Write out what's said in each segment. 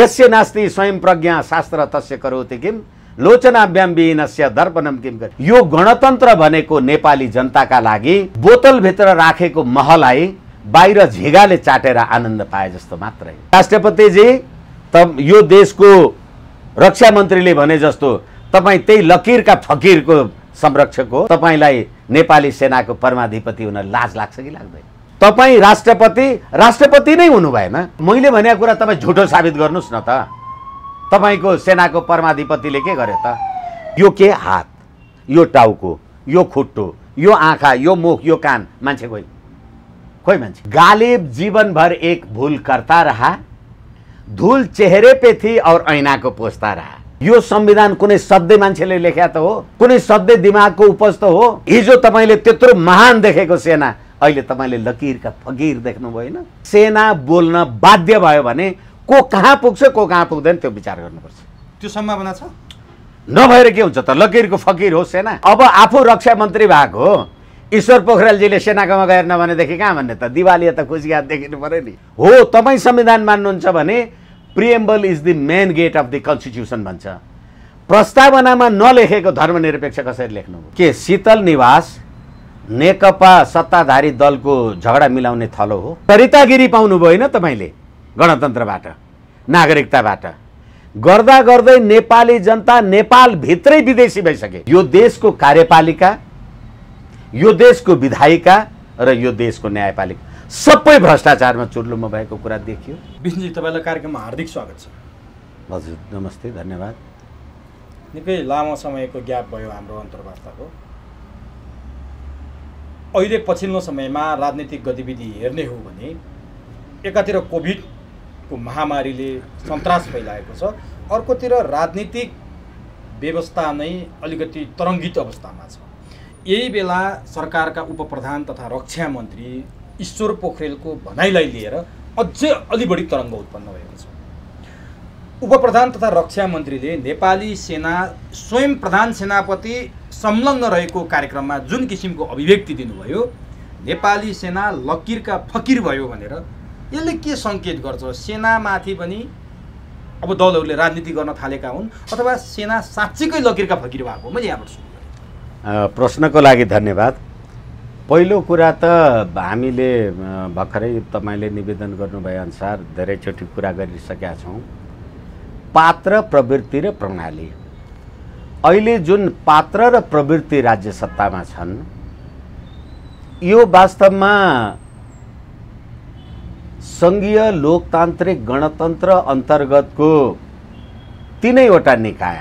यस्य नास्ति स्वयं प्रज्ञा शास्त्र तस्य करोति किम लोचनाभ्याम विहीनस्य दर्पणम किम। यो गणतन्त्र भनेको नेपाली जनताका लागि बोतलभित्र राखेको महलाई बाहिर झिगाले चाटेर आनन्द पाए जस्तो मात्रै। राष्ट्रपतिजी यो देशको रक्षा मन्त्रीले भने जस्तो तपाईँ त्यही लकीरका फकीरको संरक्षक हो। तपाईँलाई नेपाली सेनाको परमाधिपति हुन लाज लाग्छ कि लाग्दैन? तपाईँ राष्ट्रपति नै हुनु भएन। मैले भनेको कुरा तपाईँ झुटो साबित गर्नुहोस् न त। तपाईको सेनाको परमाधिपतिले के गर्यो त? यो के हात, यो टाउको, यो खुट्टो, यो आँखा, यो मुख, यो कान, मान्छे कोही मान्छे। गालिब जीवन भर एक भूल करता रहा, धूल चेहरे पे थी और ऐना को पोछता रहा। यो संविधान कुनै शब्दै मान्छेले लेख्या त हो? कुनै शब्दै दिमागको उपज त हो? हिजो तपाईले त्यत्रो महान देखेको सेना अहिले तपाईले लकीरका फकीर देख्नु भएन। सेना बोल्न बाध्य भयो भने को कहाँ पुग्छ को कहाँ पुग्दैन त्यो विचार गर्नुपर्छ। त्यो सम्भावना छ? नभएर के हुन्छ त? लकीरको फकीर हो सेना। अब आफू रक्षा मन्त्री भएको हो ईश्वर पोखरेलजीले सेनाकोमा गएर नभनेदेखि कहाँ भन्ने त? दिवाली त खुसीयाद देखिनु पर्यो नि। हो तपाईँ संविधान मान्नुहुन्छ भने preamble is the main gate of the constitution भन्छ। प्रस्तावनामा नलेखेको धर्मनिरपेक्ष कसरी लेख्नु? के शीतल निवास नेकपा सत्ताधारी दलको झगडा मिलाउने थलो हो? चरितागिरी पाउनु भएन तपाईँले गणतन्त्रबाट, नागरिकताबाट। गर्दा गर्दै नेपाली जनता नेपाल भित्रै विदेशी भइसके। यो देशको कार्यपालिका, यो देशको विधायिका र यो देशको न्यायपालिका सबै भ्रष्टाचारमा चुर्लुमा भएको कुरा देखियो। विष्णुजी तपाईँलाई कार्यक्रममा हार्दिक स्वागत छ। हजुर नमस्ते, धन्यवाद। निकै लामो समयको ग्याप भयो हाम्रो अन्तर्वार्ताको। अहिले पछिल्लो समयमा राजनीतिक गतिविधि हेर्ने हो भने एकातिर कोभिडको महामारीले सन्तास फैलाएको छ, अर्कोतिर राजनीतिक व्यवस्था नै अलिकति तरङ्गित अवस्थामा छ। यही बेला सरकारका उपप्रधान तथा रक्षा मन्त्री ईश्वर पोखरेलको भनाइलाई लिएर अझै अलि बढी तरङ्ग उत्पन्न भएको छ। उपप्रधान तथा रक्षा मन्त्रीले नेपाली सेना स्वयं प्रधान सेनापति संलग्न रहेको कार्यक्रममा जुन किसिमको अभिव्यक्ति दिनुभयो, नेपाली सेना लकीरका फकीर भयो भनेर, यसले के सङ्केत गर्छ? सेनामाथि पनि अब दलहरूले राजनीति गर्न थालेका हुन् अथवा सेना साँच्चीकै लकीरका फकीर भएको? मैले यहाँबाट सुरु गरेँ। प्रश्नको लागि धन्यवाद। पहिलो कुरा त हामीले भर्खरै तपाईँले निवेदन गर्नुभए अनुसार धेरैचोटि कुरा गरिसकेका छौँ। पात्र, प्रवृत्ति र प्रणाली। अहिले जुन पात्र र प्रवृत्ति राज्य सत्तामा छन्, यो वास्तवमा सङ्घीय लोकतान्त्रिक गणतन्त्र अन्तर्गतको तीनैवटा निकाय,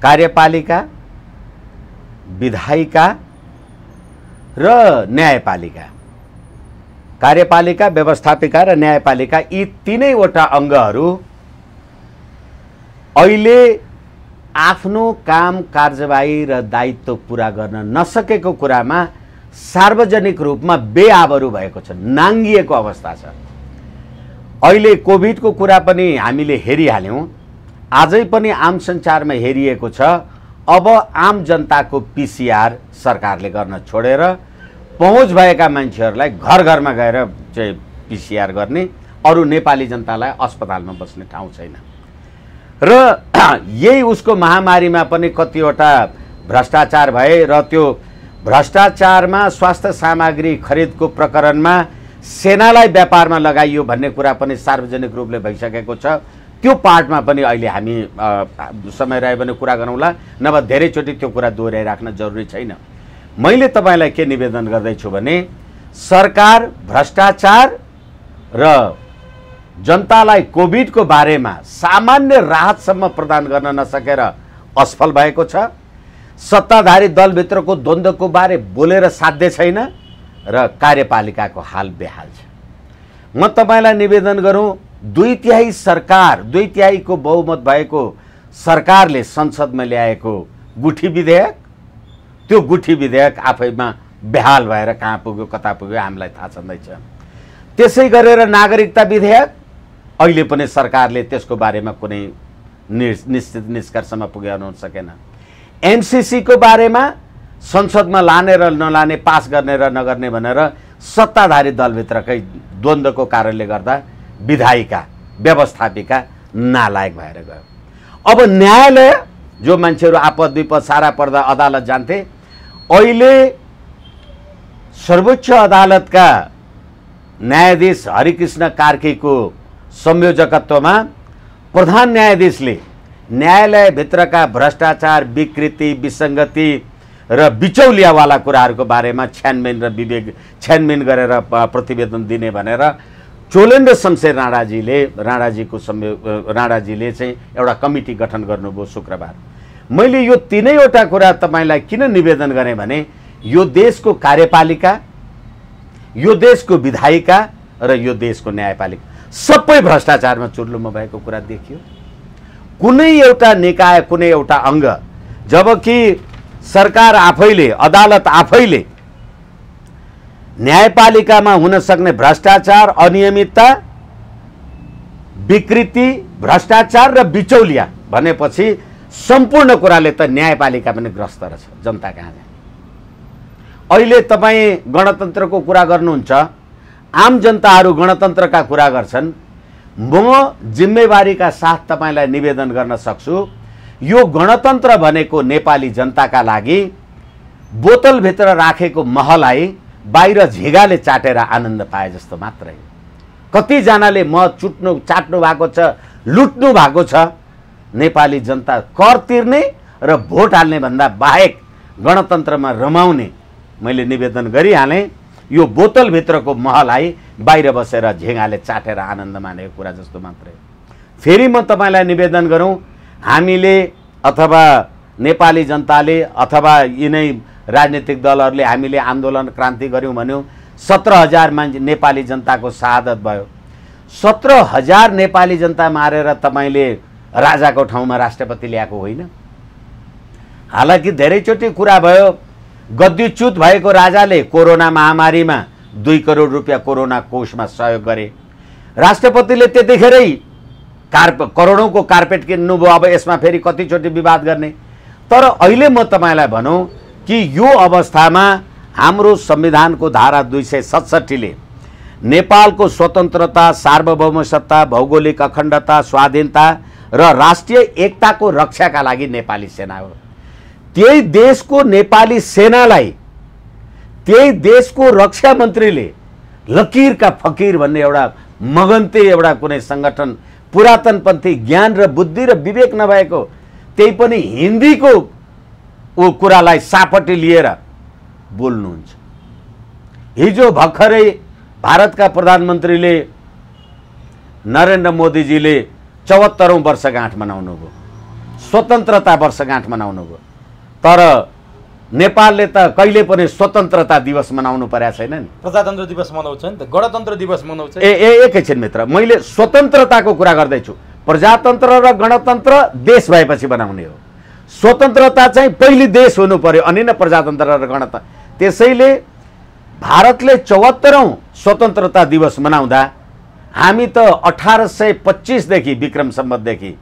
कार्यपालिका, विधायिका र न्यायपालिका, कार्यपालिका, व्यवस्थापिका र न्यायपालिका, यी तीनैवटा अङ्गहरू अहिले आफ्नो काम कारबाही र दायित्व पुरा गर्न नसकेको कुरामा सार्वजनिक रूपमा बेआबरु भएको छ, नाङ्गिएको अवस्था छ। अहिले कोभिडको कुरा पनि हामीले हेरिहाल्यौँ, आजै पनि आम सञ्चारमा हेरिएको छ। अब आम जनताको पिसिआर सरकारले गर्न छोडेर पहुँच भएका मान्छेहरूलाई घर घरमा गएर चाहिँ पिसिआर गर्ने, अरू नेपाली जनतालाई अस्पतालमा बस्ने ठाउँ छैन। र यही उसको महामारीमा पनि कतिवटा भ्रष्टाचार भए र त्यो भ्रष्टाचारमा स्वास्थ्य सामग्री खरिदको प्रकरणमा सेनालाई व्यापारमा लगाइयो भन्ने कुरा पनि सार्वजनिक रूपले भइसकेको छ। त्यो पार्टमा पनि अहिले हामी समय रह्यो भने कुरा गरौँला, नभए धेरैचोटि त्यो कुरा दोहोऱ्याइराख्न जरुरी छैन। मैले तपाईँलाई के निवेदन गर्दैछु भने सरकार भ्रष्टाचार र जनतालाई कोभिडको बारेमा सामान्य राहतसम्म प्रदान गर्न नसकेर असफल भएको छ। सत्ताधारी दलभित्रको द्वन्द्वको बारे बोलेर साध्य छैन र कार्यपालिकाको हाल बेहाल छ। म तपाईँलाई निवेदन गरौँ, 2/3 सरकार, 2/3 बहुमत भएको सरकारले संसदमा ल्याएको गुठी विधेयक, त्यो गुठी विधेयक आफैमा बेहाल भएर कहाँ पुग्यो कता पुग्यो हामीलाई थाहा छँदैछ। त्यसै गरेर नागरिकता विधेयक अहिले पनि सरकारले त्यसको बारेमा कुनै निश्चित निष्कर्षमा पुर्याउन सकेन। एमसीसी को बारेमा संसदमा लाने र नलाने, पास गर्ने र नगर्ने भनेर सत्ताधारी दलभित्रकै द्वन्द्वको कारणले गर्दा विधायिका व्यवस्थापिका नालायक भएर गयो। अब न्यायालय जो मान्छेहरू आपद विपद सारा पर्दा अदालत जान्थे, अहिले सर्वोच्च अदालतका न्यायाधीश हरिकृष्ण कार्कीको संयोजकत्वमा प्रधान न्यायाधीशले न्यायालयभित्रका भ्रष्टाचार, विकृति, विसङ्गति र बिचौलियावाला कुराहरूको बारेमा छानबिन गरेर प्रतिवेदन दिने भनेर चोलेन्द्र शमशेर राणाजीले चाहिँ एउटा कमिटी गठन गर्नुभयो शुक्रबार। मैले यो तीनैवटा कुरा तपाईलाई किन निवेदन गरेँ भने यो देशको कार्यपालिका, यो देशको विधायिका र यो देशको न्यायपालिका सबै भ्रष्टाचारमा चुर्लुम्म भएको कुरा देखियो। कुनै एउटा निकाय, कुनै एउटा अङ्ग, जबकि सरकार आफैले, अदालत आफैले न्यायपालिकामा हुन सक्ने भ्रष्टाचार, अनियमितता, विकृति, भ्रष्टाचार र बिचौलिया भनेपछि सम्पूर्ण कुराले त न्यायपालिका पनि ग्रस्त रहेछ जनता कहाँ जाने। अहिले तपाईँ गणतन्त्रको कुरा गर्नुहुन्छ, आम जनताहरू गणतन्त्रका कुरा गर्छन्। म जिम्मेवारीका साथ तपाईलाई निवेदन गर्न सक्छु, यो गणतन्त्र भनेको नेपाली जनताका लागि बोतलभित्र राखेको महलाई बाहिर झिगाले चाटेर आनन्द पाए जस्तो मात्रै। कतिजनाले मत चाट्नु भएको छ, लुट्नु भएको छ। नेपाली जनता कर तिर्ने र भोट हाल्ने भन्दा बाहेक गणतन्त्रमा रमाउने मैले निवेदन गरिहालेँ। यो बोतलभित्रको महलाई बाहिर बसेर झिगाले चाटेर आनन्द मानेको कुरा जस्तो मात्रै। फेरि म तपाईलाई निवेदन गरौँ, हामीले अथवा नेपाली जनताले अथवा यिनै राजनीतिक दलहरूले हामीले आन्दोलन क्रान्ति गऱ्यौँ भन्यौँ, 17,000 मान्छे नेपाली जनताको शहादत भयो। 17,000 नेपाली जनता मारेर तपाईँले राजाको ठाउँमा राष्ट्रपति ल्याएको होइन। हालाकि धेरैचोटि कुरा भयो, गद्दीच्युत भएको राजाले कोरोना महामारीमा 2 करोड रुपियाँ कोरोना कोषमा सहयोग गरे। राष्ट्रपतिले त्यतिखेरै करोडौँको कार्पेट किन्नुभयो। अब यसमा फेरि कतिचोटि विवाद गर्ने। तर अहिले म तपाईँलाई भनौँ कि यो अवस्थामा हाम्रो संविधानको धारा 267 ले नेपालको स्वतन्त्रता, सार्वभौमसत्ता, भौगोलिक अखण्डता, स्वाधीनता र राष्ट्रिय एकताको रक्षाका लागि नेपाली सेना हो। त्यही देशको नेपाली सेनालाई त्यही देशको रक्षा मन्त्रीले लकीरका फकीर भन्ने एउटा मगन्ते एउटा कुनै संगठन, पुरातनपन्थी ज्ञान र बुद्धि र विवेक नभएको, त्यही पनि हिन्दीको ऊ कुरालाई सापटी लिएर बोल्नुहुन्छ। हिजो भर्खरै भारतका प्रधानमन्त्रीले नरेन्द्र मोदीजीले 74औं वर्षगाँठ मनाउनु भयो, स्वतन्त्रता वर्षगाँठ मनाउनु भयो। तर नेपालले त कहिले पनि स्वतन्त्रता दिवस मनाउनु परेको छैन नि। प्रजातन्त्र दिवस मनाउँछ नि त, गणतन्त्र दिवस मनाउँछ। एकैछिन मित्र, मैले स्वतन्त्रताको कुरा गर्दैछु। प्रजातन्त्र र गणतन्त्र देश भएपछि बनाउने हो। स्वतन्त्रता चाहिँ पहिले देश हुनु पर्यो, अनि न प्रजातन्त्र र गणतन्त्र। त्यसैले भारतले 74औं स्वतन्त्रता दिवस मनाउँदा हामी त 1825 देखि विक्रम सम्वतदेखि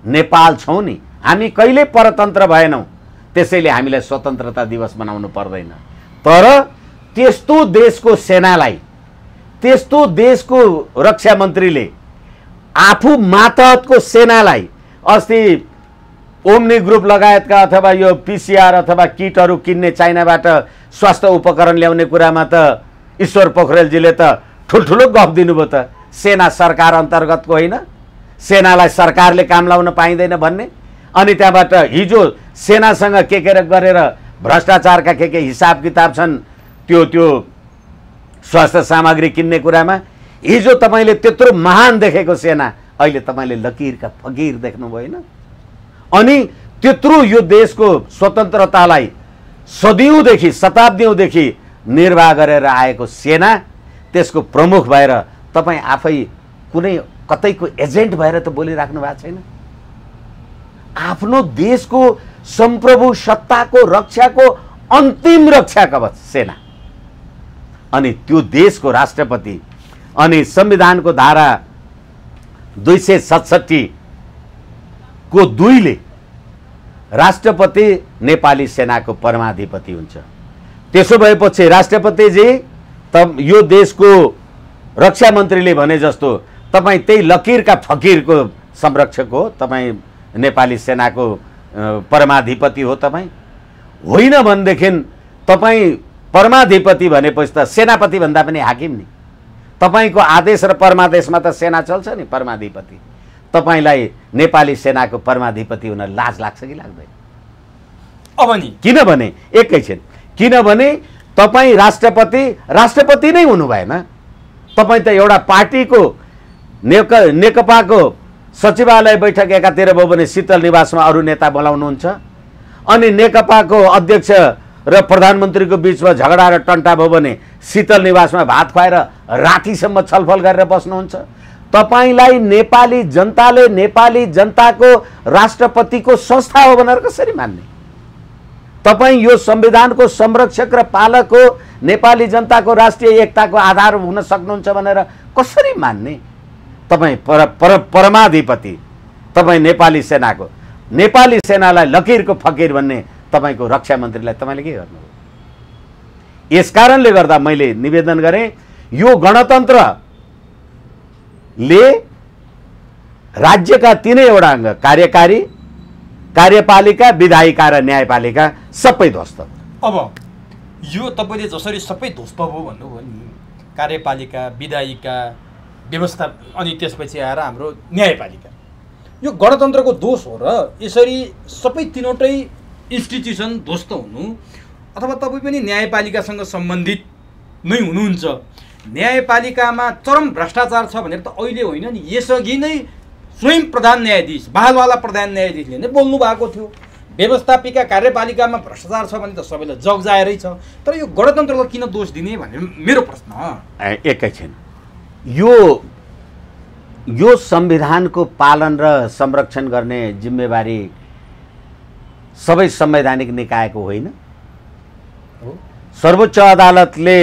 नेपाल छौँ नि। हामी कहिले परतन्त्र भएनौँ, त्यसैले हामीलाई स्वतन्त्रता दिवस मनाउनु पर्दैन। तर त्यस्तो देशको सेनालाई, त्यस्तो देशको रक्षा मन्त्रीले आफू मातहतको सेनालाई अस्ति ओम्नी ग्रुप लगायतका अथवा यो पीसीआर अथवा किटहरू किन्ने चाइनाबाट स्वास्थ्य उपकरण ल्याउने कुरामा त ईश्वर पोखरेलजीले त ठुल्ठुलो गफ दिनुभयो त। सेना सरकार अन्तर्गतको होइन, सेनालाई सरकारले काम लाउन पाइँदैन भन्ने। अनि त्यहाँबाट हिजो सेनासँग के गरेर भ्रष्टाचारका के हिसाब किताब छन् त्यो स्वास्थ्य सामग्री किन्ने कुरामा। हिजो तपाईँले त्यत्रो महान देखेको सेना अहिले तपाईँले लकीरका फकीर देख्नु भएन। अनि त्यत्रो यो देशको स्वतन्त्रतालाई सदियौँदेखि, शताब्दीौँदेखि निर्वाह गरेर आएको सेना, त्यसको प्रमुख भएर तपाईँ आफै कुनै कतैको एजेन्ट भएर त बोलिराख्नु भएको छैन। आफ्नो देशको सम्प्रभु सत्ताको रक्षाको अन्तिम रक्षा कवच सेना, अनि त्यो देशको राष्ट्रपति, अनि संविधानको धारा 267 को 2 ले राष्ट्रपति नेपाली सेनाको परमाधिपति हुन्छ। त्यसो भएपछि राष्ट्रपतिजी, यो देशको रक्षा मन्त्रीले भने जस्तो तपाईँ त्यही लकीरका फकीरको संरक्षक हो, तपाईँ नेपाली सेनाको परमाधिपति हो तपाईँ होइन भनेदेखि तपाईँ परमाधिपति भनेपछि त सेनापति भन्दा पनि हाकिम नि। तपाईँको आदेश र परमादेशमा त सेना चल्छ नि, परमाधिपति। तपाईँलाई नेपाली सेनाको परमाधिपति हुन लाज लाग्छ कि लाग्दैन? अब नि किनभने एकैछिन, किनभने तपाईँ राष्ट्रपति नै हुनु भएन। तपाईँ त एउटा पार्टीको नेकपाको सचिवालय बैठक एकातिर भयो भने शीतल निवासमा अरू नेता बोलाउनुहुन्छ, अनि नेकपाको अध्यक्ष र प्रधानमन्त्रीको बिचमा झगडा र टन्टा भयो भने शीतल निवासमा भात खुवाएर रातिसम्म छलफल गरेर बस्नुहुन्छ। तपाईलाई नेपाली जनताले नेपाली जनताको राष्ट्रपतिको संस्था हो भनेर कसरी मान्ने? तपाईँ यो संविधानको संरक्षक र पालक हो, नेपाली जनताको राष्ट्रिय एकताको आधार हुन सक्नुहुन्छ भनेर कसरी मान्ने? तपाईँ परमाधिपति, तपाईँ नेपाली सेनाको, नेपाली सेनालाई लकीरको फकीर भन्ने तपाईको रक्षा मन्त्रीलाई तपाईले के गर्नुभयो? यसकारणले गर्दा मैले निवेदन गरेँ, यो गणतन्त्रले राज्यका तीनैवटा अङ्ग कार्यकारी, कार्यपालिका, विधायिका र न्यायपालिका सबै ध्वस्त। अब यो तपाईले जसरी सबै ध्वस्त भयो भन्नुभयो नि, कार्यपालिका, विधायिका, व्यवस्था अनि त्यसपछि आएर हाम्रो न्यायपालिका, यो गणतन्त्रको दोष हो र यसरी सबै तीनवटै इन्स्टिट्युसन ध्वस्त हुनु, अथवा तपाईँ पनि न्यायपालिकासँग सम्बन्धित नै हुनुहुन्छ, न्यायपालिकामा चरम भ्रष्टाचार छ भनेर त अहिले होइन नि, यसअघि नै स्वयं प्रधान न्यायाधीश, बहालवाला प्रधान न्यायाधीशले नै बोल्नु भएको थियो, व्यवस्थापिका कार्यपालिकामा भ्रष्टाचार छ भने त सबैलाई जगजाएरै छ। तर यो गणतन्त्रलाई किन दोष दिने भनेर मेरो प्रश्न। एकैछिन, यो संविधानको पालन र संरक्षण गर्ने जिम्मेवारी सबै संवैधानिक निकायको होइन। सर्वोच्च अदालतले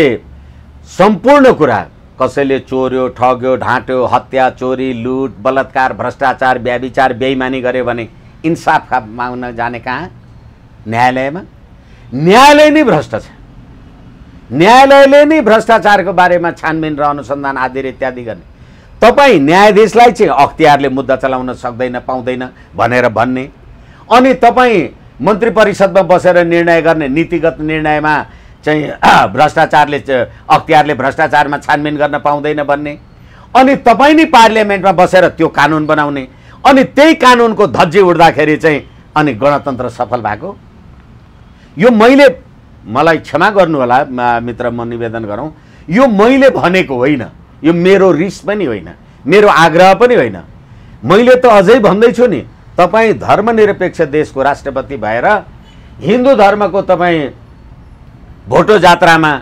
सम्पूर्ण कुरा, कसैले चोर्यो, ठग्यो, ढाँट्यो, हत्या, चोरी, लुट, बलात्कार, भ्रष्टाचार, व्यभिचार, बेइमानी गर्यो भने इन्साफ माग्न जाने कहाँ? न्यायालयमा। न्यायालय नै भ्रष्ट छ। न्यायालयले नै भ्रष्टाचारको बारेमा छानबिन र अनुसन्धान आदि इत्यादि गर्ने। तपाईँ न्यायाधीशलाई चाहिँ अख्तियारले मुद्दा चलाउन सक्दैन, पाउँदैन भनेर भन्ने, अनि तपाईँ मन्त्री परिषदमा बसेर निर्णय गर्ने, नीतिगत निर्णयमा चाहिँ भ्रष्टाचारले अख्तियारले भ्रष्टाचारमा छानबिन गर्न पाउँदैन भन्ने, अनि तपाईँ नै पार्लियामेन्टमा बसेर त्यो कानुन बनाउने, अनि त्यही कानुनको धज्जी उड्दाखेरि चाहिँ अनि गणतन्त्र सफल भएको। यो मलाई क्षमा गर्नु होला मित्र, म निवेदन गरौँ, यो मैले भनेको होइन, यो मेरो रिस पनि होइन, मेरो आग्रह पनि होइन। मैले त अझै भन्दैछु नि, तपाईँ धर्मनिरपेक्ष देशको राष्ट्रपति भएर हिन्दू धर्मको तपाईँ भोटो जात्रामा,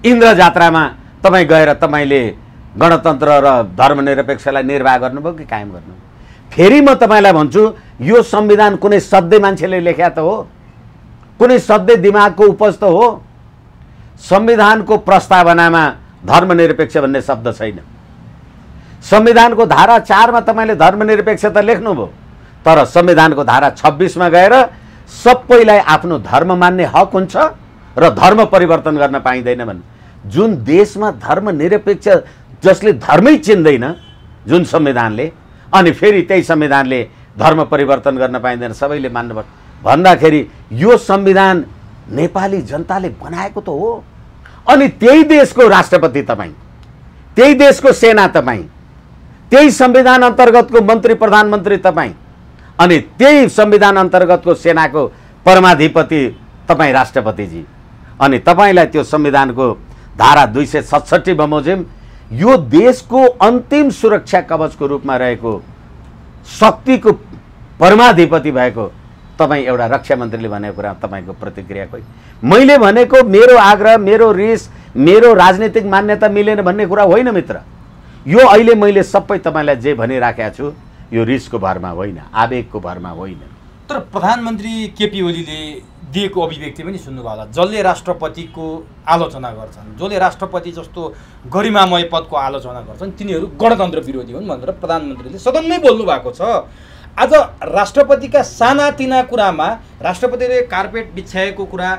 इन्द्र जात्रामा तपाईँ गएर तपाईँले गणतन्त्र र धर्मनिरपेक्षलाई निर्वाह गर्नुभयो कि कायम गर्नुभयो? फेरि म तपाईँलाई भन्छु, यो संविधान कुनै सधैँ मान्छेले लेख्या त हो? कुनै सधैँ दिमागको उपज त हो? संविधानको प्रस्तावनामा धर्मनिरपेक्ष भन्ने शब्द छैन। संविधानको धारा 4 मा तपाईँले धर्मनिरपेक्षता लेख्नुभयो, तर संविधानको धारा 26 मा गएर सबैलाई आफ्नो धर्म मान्ने हक हुन्छ र धर्म परिवर्तन गर्न पाइँदैन भन्नु। जुन देशमा धर्मनिरपेक्ष, जसले धर्मै चिन्दैन, जुन संविधानले, अनि फेरि त्यही संविधानले धर्म परिवर्तन गर्न पाइँदैन, सबैले मान्नुपर्छ भन्दाखेरि यो संविधान नेपाली जनताले बनाएको त हो। अनि त्यही देशको राष्ट्रपति तपाईँ, त्यही देशको सेना तपाईँ, त्यही संविधान अन्तर्गतको मन्त्री प्रधानमन्त्री तपाईँ, अनि त्यही संविधान अन्तर्गतको सेनाको परमाधिपति तपाईँ राष्ट्रपतिजी, अनि तपाईँलाई त्यो संविधानको धारा 267 बमोजिम यो देशको अन्तिम सुरक्षा कवचको रूपमा रहेको शक्तिको परमाधिपति भएको तपाईँ एउटा रक्षा मन्त्रीले भनेको कुरा तपाईँको प्रतिक्रिया खोइ? मैले भनेको मेरो आग्रह, मेरो रिस, मेरो राजनीतिक मान्यता मिलेन भन्ने कुरा होइन मित्र। यो अहिले मैले सबै तपाईँलाई जे भनिराखेको छु, यो रिसको भरमा होइन, आवेगको भरमा होइन। तर प्रधानमन्त्री केपी ओलीले दिएको अभिव्यक्ति पनि सुन्नुभयो होला, जसले राष्ट्रपतिको आलोचना गर्छन्, जसले राष्ट्रपति जस्तो गरिमामय पदको आलोचना गर्छन्, तिनीहरू गणतन्त्र विरोधी हुन् भनेर प्रधानमन्त्रीले सदनमै बोल्नु भएको छ। आज राष्ट्रपतिका सानातिना कुरामा राष्ट्रपतिले कार्पेट बिछ्याएको कुरा,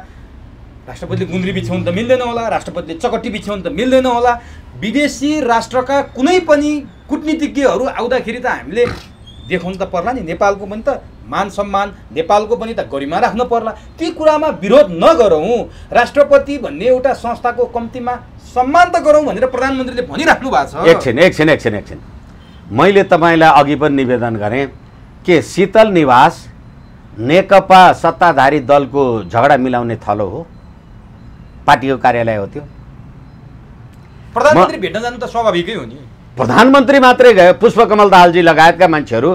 राष्ट्रपतिले गुन्द्री बिछ्याउनु त मिल्दैन होला, राष्ट्रपतिले चकट्टी बिछ्याउनु त मिल्दैन होला, विदेशी राष्ट्रका कुनै पनि कूटनीतिज्ञहरू आउँदाखेरि त हामीले देखाउनु त पर्ला नि, नेपालको पनि त मान सम्मान, नेपालको पनि त गरिमा राख्नु पर्ला। ती कुरामा विरोध नगरौँ, राष्ट्रपति भन्ने एउटा संस्थाको कम्तीमा सम्मान त गरौँ भनेर प्रधानमन्त्रीले भनिराख्नु भएको छ। एकछिन मैले तपाईँलाई अघि पनि निवेदन गरेँ के शीतल निवास नेकपा सत्ताधारी दलको झगडा मिलाउने थलो हो, पार्टीको कार्यालय हो त्यो। प्रधानमन्त्री भेट्न जानु त स्वाभाविकै हो नि। प्रधानमन्त्री मात्रै गयो, पुष्पकमल दाहालजी लगायतका मान्छेहरू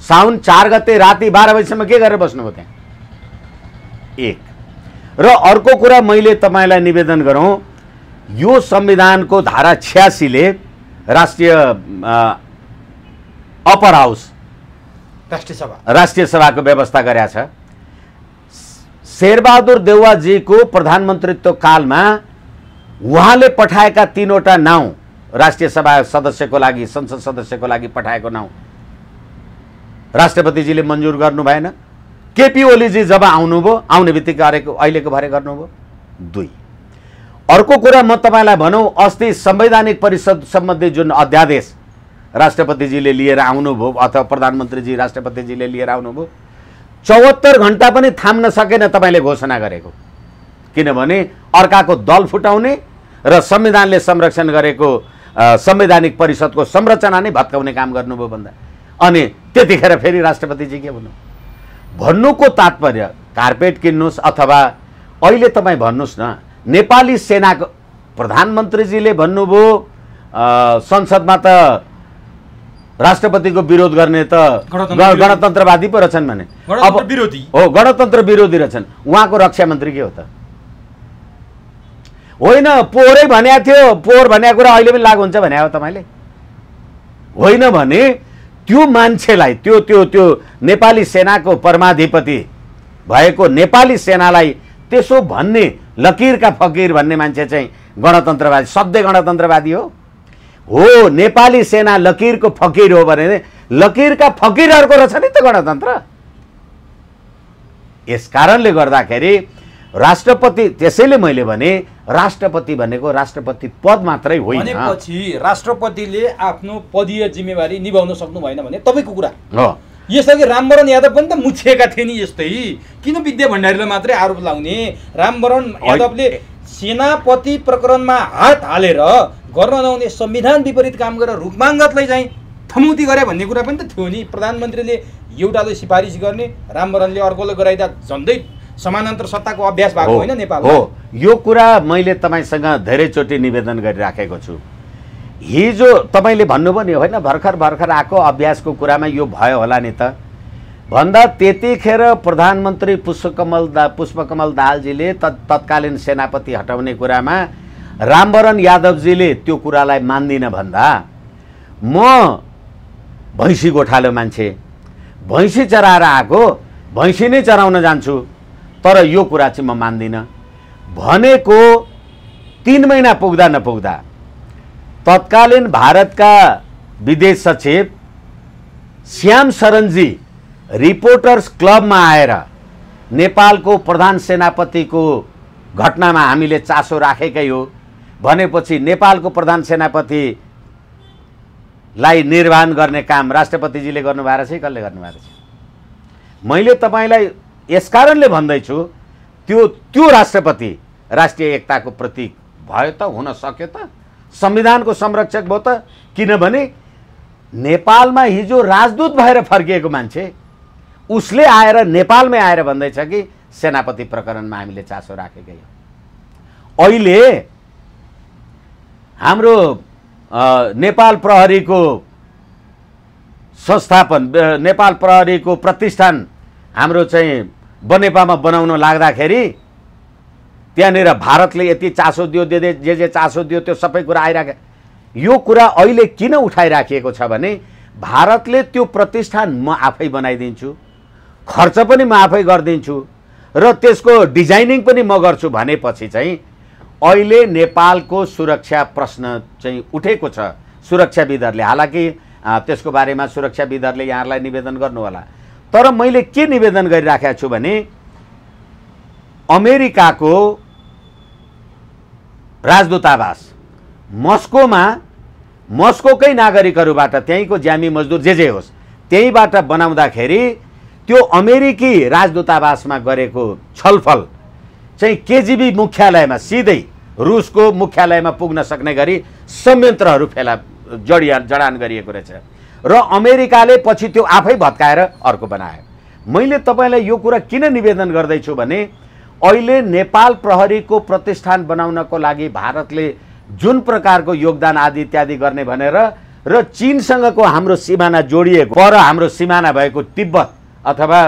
साउन 4 गते राति 12 बजीसम्म के गरेर बस्नुभयो त्यहाँ? एक र अर्को कुरा मैले तपाईँलाई निवेदन गरौँ, यो संविधानको धारा 86 ले राष्ट्रिय अप्पर हाउस राष्ट्रिय सभाको व्यवस्था गरेका छ। शेरबहादुर देउवाजीको प्रधानमन्त्रीत्व कालमा उहाँले पठाएका 3वटा नाउँ राष्ट्रिय सभा सदस्यको लागि, संसद सदस्यको लागि पठाएको नाउँ राष्ट्रपतिजीले मन्जुर गर्नु भएन। केपी ओलीजी जब आउनुभयो, आउने बित्तिकै अहिलेको भरे गर्नुभयो। 2 अर्को कुरा म तपाईँलाई भनौँ, अस्ति संवैधानिक परिषद सम्बन्धी जुन अध्यादेश राष्ट्रपतिजीले लिएर आउनुभयो अथवा प्रधानमन्त्रीजी राष्ट्रपतिजीले लिएर आउनुभयो, 74 घण्टा पनि थाम्न सकेन तपाईँले घोषणा गरेको। किनभने अर्काको दल फुटाउने र संविधानले संरक्षण गरेको संवैधानिक परिषदको संरचना नै भत्काउने काम गर्नुभयो भन्दा। अनि त्यतिखेर फेरि राष्ट्रपतिजी के भन्नुको तात्पर्य कार्पेट किन्नुहोस् अथवा अहिले तपाईँ भन्नुहोस् न, नेपाली सेनाको प्रधानमन्त्रीजीले भन्नुभयो संसदमा त राष्ट्रपतिको विरोध गर्ने त गणतन्त्रवादी पो रहेछन् भने, अब विरोधी हो, गणतन्त्र विरोधी रहेछन्। उहाँको रक्षा मन्त्री के हो त? होइन, पोहोरै भनेको थियो, पोहोर भनेको कुरा अहिले पनि लागु हुन्छ भने हो तपाईँले? होइन भने त्यो मान्छेलाई, त्यो त्यो त्यो नेपाली सेनाको परमाधिपति भएको नेपाली सेनालाई त्यसो भन्ने लकीरका फकीर भन्ने मान्छे चाहिँ गणतन्त्रवादी, सधैँ गणतन्त्रवादी हो? नेपाली सेना लकीरको फकीर हो भने लकीरका फकीरहरूको रहेछ नि त गणतन्त्र। यस कारणले गर्दाखेरि राष्ट्रपति, त्यसैले मैले भने राष्ट्रपति भनेको राष्ट्रपति पद मात्रै होइन। भनेपछि राष्ट्रपतिले आफ्नो पदीय जिम्मेवारी निभाउन सक्नु भएन भने तपाईँको कुरा हो। यसअघि रामवरण यादव पनि त मुछिएका थिए नि यस्तै, किन विद्या भण्डारीलाई मात्रै आरोप लाउने? रामवरण यादवले सेनापति प्रकरणमा हात हालेर गर्न नहुने संविधान विपरीत काम गरेर रूपमाङ्गतलाई चाहिँ थमौती गरे भन्ने कुरा पनि त थियो नि। प्रधानमन्त्रीले एउटाले सिफारिस गर्ने, रामवरणले अर्कोले गराइदा झन्डै समानान्तर सत्ताको अभ्यास भएको होइन नेपालमा। हो, यो कुरा मैले तपाईँसँग धेरैचोटि निवेदन गरिराखेको छु। हिजो तपाईँले भन्नुभयो नि होइन, भर्खर आएको अभ्यासको कुरामा यो भयो होला नि त भन्दा त्यतिखेर प्रधानमन्त्री पुष्पकमल दाहालजीले तत्कालीन सेनापति हटाउने कुरामा रामवरण यादवजीले त्यो कुरालाई मान्दिन भन्दा म भैँसी गोठालो मान्छे, भैँसी चराएर आएको, भैँसी नै चराउन जान्छु, तर यो कुरा चाहिँ म मान्दिनँ भनेको 3 महिना पुग्दा नपुग्दा तत्कालीन भारतका विदेश सचिव श्याम शरणजी रिपोर्टर्स क्लबमा आएर नेपालको प्रधान सेनापतिको घटनामा हामीले चासो राखेकै हो भनेपछि नेपालको प्रधान सेनापतिलाई निर्वाहन गर्ने काम राष्ट्रपतिजीले गर्नुभएको छ, कसले गर्नुभएको छ? मैले तपाईँलाई यसकारणले भन्दैछु, त्यो राष्ट्रपति राष्ट्रिय एकताको प्रतीक भयो त, हुन सक्यो त, संविधानको संरक्षक भयो त। किनभने नेपालमा हिजो राजदूत भएर फर्किएको मान्छे उसले आएर नेपालमै आएर भन्दैछ कि सेनापति प्रकरणमा हामीले चासो राखेकै हो। अहिले हाम्रो नेपाल प्रहरीको संस्थापन, नेपाल प्रहरीको प्रतिष्ठान हाम्रो चाहिँ बनेपामा बनाउन लाग्दाखेरि त्यहाँनिर भारतले यति चासो दियो, जे चासो दियो त्यो सबै कुरा आइराख्यो। यो कुरा अहिले किन उठाइराखिएको छ भने भारतले त्यो प्रतिष्ठान म आफै बनाइदिन्छु, खर्च पनि म आफै गरिदिन्छु र त्यसको डिजाइनिङ पनि म गर्छु भनेपछि चाहिँ अहिले नेपालको सुरक्षा प्रश्न चाहिँ उठेको छ सुरक्षाविदहरूले। हालाकि त्यसको बारेमा सुरक्षाविदहरूले यहाँहरूलाई निवेदन गर्नु होला, तर मैले के निवेदन गरिराखेको छु भने अमेरिकाको राजदूतावास मस्कोमा मस्कोकै नागरिकहरूबाट त्यहीँको ज्यामी मजदुर जे होस् त्यहीँबाट बनाउँदाखेरि त्यो अमेरिकी राजदूतावासमा गरेको छलफल चाहिँ केजीबी मुख्यालयमा सिधै रुसको मुख्यालयमा पुग्न सक्ने गरी संयन्त्रहरू जडान गरिएको रहेछ र अमेरिकाले पछि त्यो आफै भत्काएर अर्को बनायो। मैले तपाईँलाई यो कुरा किन निवेदन गर्दैछु भने अहिले नेपाल प्रहरीको प्रतिष्ठान बनाउनको लागि भारतले जुन प्रकारको योगदान आदि इत्यादि गर्ने भनेर र चीनसँगको हाम्रो सिमाना जोडिएको पर हाम्रो सिमाना भएको तिब्बत अथवा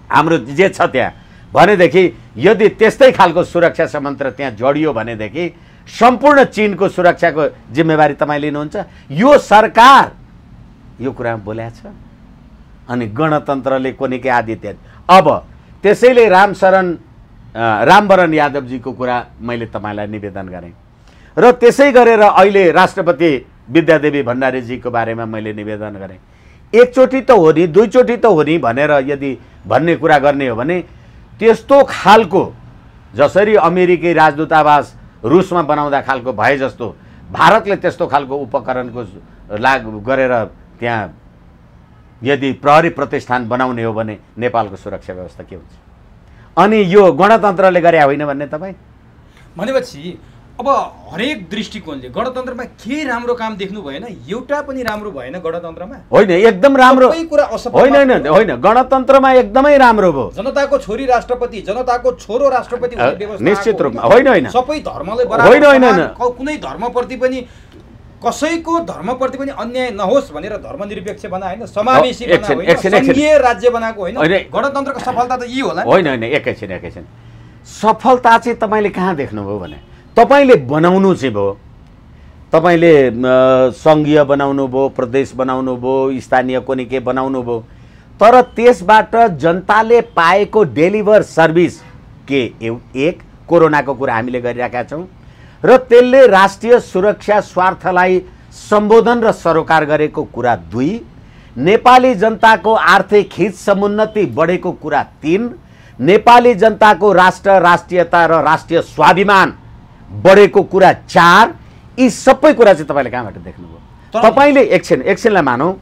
हाम्रो जे छ त्यहाँ भनेदेखि यदि त्यस्तै खालको सुरक्षा संयन्त्र त्यहाँ जडियो भनेदेखि सम्पूर्ण चीनको सुरक्षाको जिम्मेवारी तपाईँ लिनुहुन्छ? यो सरकार यो कुरा बोलेको छ अनि गणतन्त्रले कोनिकै आदि इत्यादि। अब त्यसैले रामवरण यादवजीको कुरा मैले तपाईँलाई निवेदन गरेँ र त्यसै गरेर अहिले राष्ट्रपति विद्यादेवी भण्डारीजीको बारेमा मैले निवेदन गरेँ। एकचोटि त हो नि दुईचोटि त हो नि भनेर यदि भन्ने कुरा गर्ने हो भने त्यस्तो खालको जसरी अमेरिकी राजदूतावास रुसमा बनाउँदा खालको भए जस्तो भारतले त्यस्तो खालको उपकरणको लागु गरेर त्यहाँ यदि प्रहरी प्रतिष्ठान बनाउने हो भने नेपालको सुरक्षा व्यवस्था के हुन्छ? अनि यो गणतन्त्रले गरे होइन भन्ने तपाईँ भनेपछि अब हरेक दृष्टिकोणले गणतन्त्रमा के राम्रो काम देख्नु भएन? एउटा पनि राम्रो भएन गणतन्त्रमा? होइन, एकदम राम्रो कुरा असफल होइन होइन, गणतन्त्रमा एकदमै राम्रो भयो। जनताको छोरी राष्ट्रपति, जनताको छोरो राष्ट्रपति हुने व्यवस्था निश्चित रूपमा होइन होइन, सबै धर्मले बराबर होइन, कुनै धर्मप्रति पनि कसैको धर्मप्रति पनि अन्याय नहोस् भनेर धर्मनिरपेक्ष बनायो होइन, समावेशी बनायो होइन, संघीय राज्य बनाएको होइन। गणतन्त्रको सफलता त यही होला। होइन होइन, एकैछिन सफलता चाहिँ तपाईँले कहाँ देख्नुभयो भने तपाईँले बनाउनु चाहिँ भयो, तपाईँले सङ्घीय बनाउनु भयो, प्रदेश बनाउनु भयो, स्थानीय कुनै के बनाउनु भयो, तर त्यसबाट जनताले पाएको डेलिभर सर्भिस के एक कोरोनाको कुरा हामीले गरिरहेका छौँ र त्यसले राष्ट्रिय सुरक्षा स्वार्थलाई सम्बोधन र सरोकार गरेको कुरा 2, नेपाली जनताको आर्थिक हित समुन्नति बढेको कुरा 3, नेपाली जनताको राष्ट्र राष्ट्रियता र राष्ट्रिय स्वाभिमान बढेको कुरा 4, यी सबै कुरा चाहिँ तपाईँले कहाँबाट देख्नुभयो? तपाईँले एकछिनलाई मानौँ,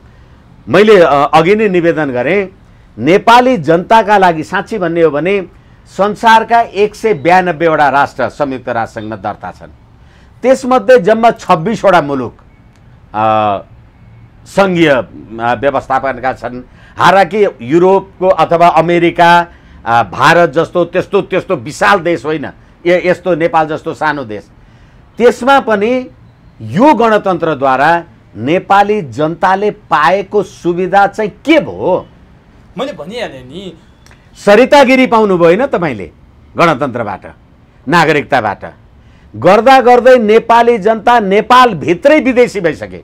मैले अघि नै निवेदन गरेँ नेपाली जनताका लागि साँच्ची भन्ने हो भने संसारका 192 वटा राष्ट्र संयुक्त राष्ट्रसङ्घमा दर्ता छन्, त्यसमध्ये जम्मा 26 वटा मुलुक सङ्घीय व्यवस्थापनका छन्। हालाकि युरोपको अथवा अमेरिका भारत जस्तो त्यस्तो विशाल देश होइन, यस्तो नेपाल जस्तो सानो देश, त्यसमा पनि यो गणतन्त्रद्वारा नेपाली जनताले पाएको सुविधा चाहिँ के भयो? मैले भनिहालेँ नि, सरितागिरी पाउनुभयो होइन तपाईँले गणतन्त्रबाट, नागरिकताबाट गर्दा गर्दै नेपाली जनता नेपाल भित्रै विदेशी भइसके